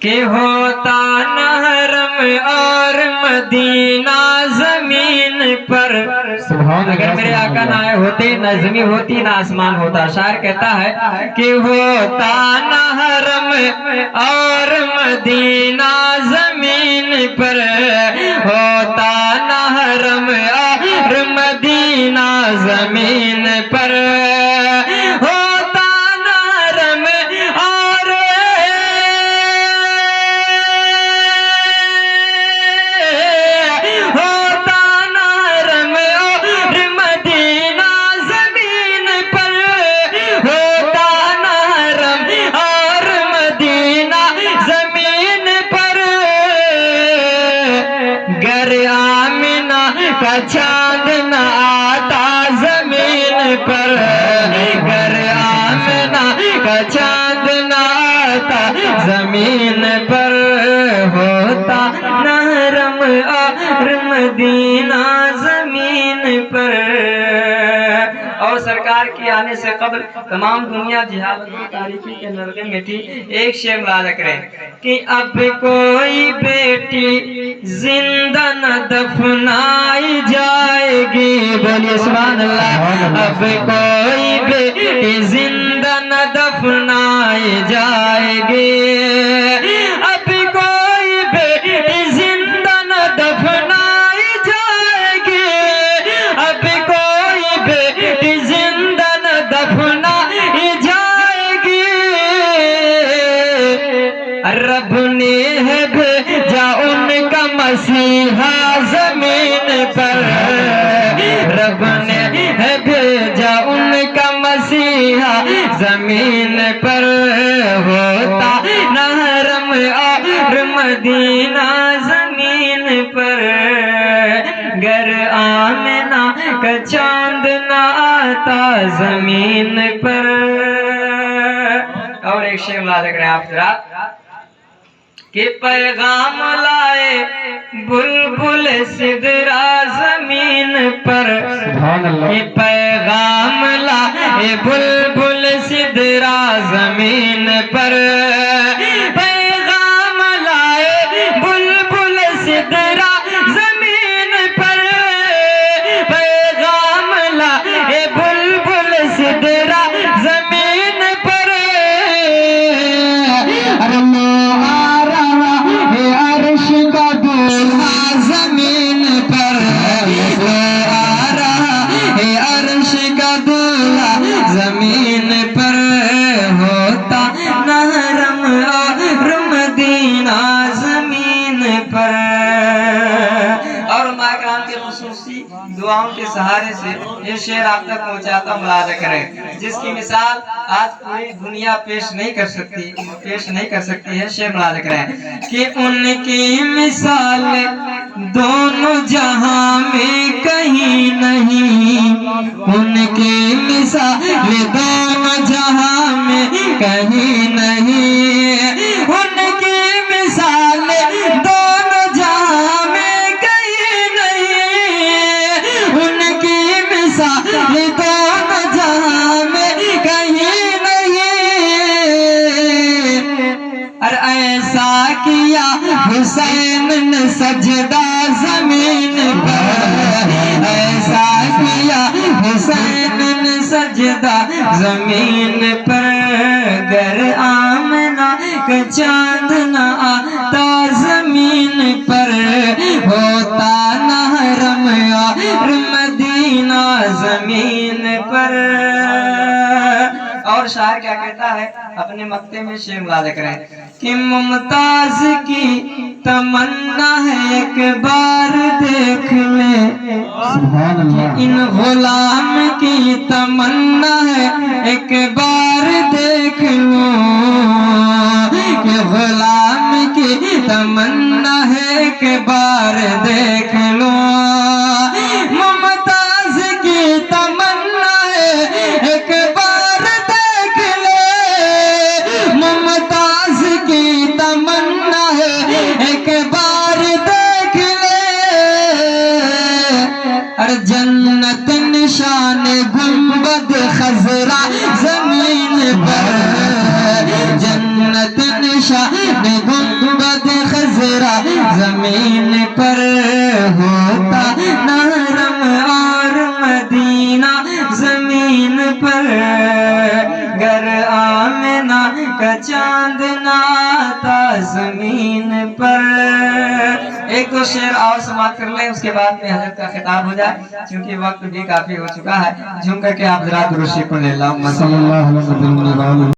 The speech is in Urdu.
کہ ہوتا نہ حرم اور مدینہ زمین پر، اگر میرے آقا نہ آئے ہوتے نہ زمین ہوتی نہ آسمان ہوتا. شاعر کہتا ہے کہ ہوتا نہ حرم اور مدینہ زمین پر، ہوتا نہ حرم اور مدینہ زمین پر، ہوتا نہ حرم اور ہوتا نہ حرم اور مدینہ زمین پر، ہوتا نہ حرم اور مدینہ زمین پر، گر آمنہ کا چاند نہ آتا زمین پر، گر آمنہ کا چاند نہ آتا زمین پر، ہوتا نہ حرم اور مدینہ زمین پر. اور سرکار کے آنے سے قبل تمام دنیا جہالت و تاریکی کے نرغے میں تھی. ایک شعر ملاحظہ کریں کہ اب کوئی بیٹی زندہ نہ دفنائی جائے گی، بولیے سبحان اللہ. اب کوئی بیٹی زندہ نہ دفنائی جائے گی، اب کوئی بیٹی زندہ نہ دفنائی جائے گی، اب کوئی بیٹی زندہ نہ دفنائی جائے گی. رب نے ہے بھیجا ان کا مسیحا زمین پر، رب نے ہے بھیجا ان کا مسیحا زمین پر، ہوتا نہ حرم اور مدینہ زمین پر، گر آمنہ کا چاند نہ آتا زمین پر. اور ایک شعر ملاحظہ کریں آپ ذرا کہ پیغام لائے بلبل سدرا زمین پر، کہ پیغام لائے بلبل سدرا زمین پر، پیغام لائے بلبل سدرا زمین پر، پیغام لائے بلبل سدرا زمین پر. عرش کا دولہا زمین پر، وہ آ رہا ہے عرش کا دولہا زمین پر، ہوتا نہ حرم اور مدینہ زمین پر. اور ماہ کرام کے خصوصی دعاؤں کے سہارے سے یہ شعر آپ تک پہنچاتا ہوں، ملاحظہ کریں، جس کی مثال آج پوری دنیا پیش نہیں کر سکتی ہے. شعر ملاحظہ کریں کہ ان کی مثال دونوں جہاں میں کہیں نہیں، ان کی مثال دونوں جہاں میں کہیں نہیں، ان کی مثال دونوں جہاں میں کہیں نہیں، ان کی مثال دونوں جہاں میں کہیں نہیں. اور ایسا کیا حسین نے سجدہ زمین پر، ایسا کیا حسین نے سجدہ زمین پر، گر آمنہ کا چاند نہ آتا زمین پر، ہوتا نہ حرم اور مدینہ زمین پر. اور شاعر کیا کہتا ہے اپنے مقطع میں، شعر ملاحظہ کریں کہ ممتاز کی تمنا ہے ایک بار دیکھ لے، ان غلام کی تمنا ہے ایک بار دیکھ لو، کہ غلام کی تمنا ہے ایک بار دیکھ لو، ممتاز کی تمنا ہے ایک بار دیکھ لے، ممتاز کی تمنا ہے ایک بار دیکھ لے. اور جنت نشان گنبد خضرا زمین پر، جنت نشان گنبد خضرا زمین پر ہوتا نرم اور مدینہ زمین پر گر آمنہ کا چاند نہ آتا زمین پر. ایک دو شعر اور سماعت کر لیں، اس کے بعد میں حضرت کا خطاب ہو جائے کیونکہ وقت بھی کافی ہو چکا ہے. جھوم کر کے آپ ذرا درود شریف پڑھ لیں. اللہم صلی اللہ علیہ وسلم.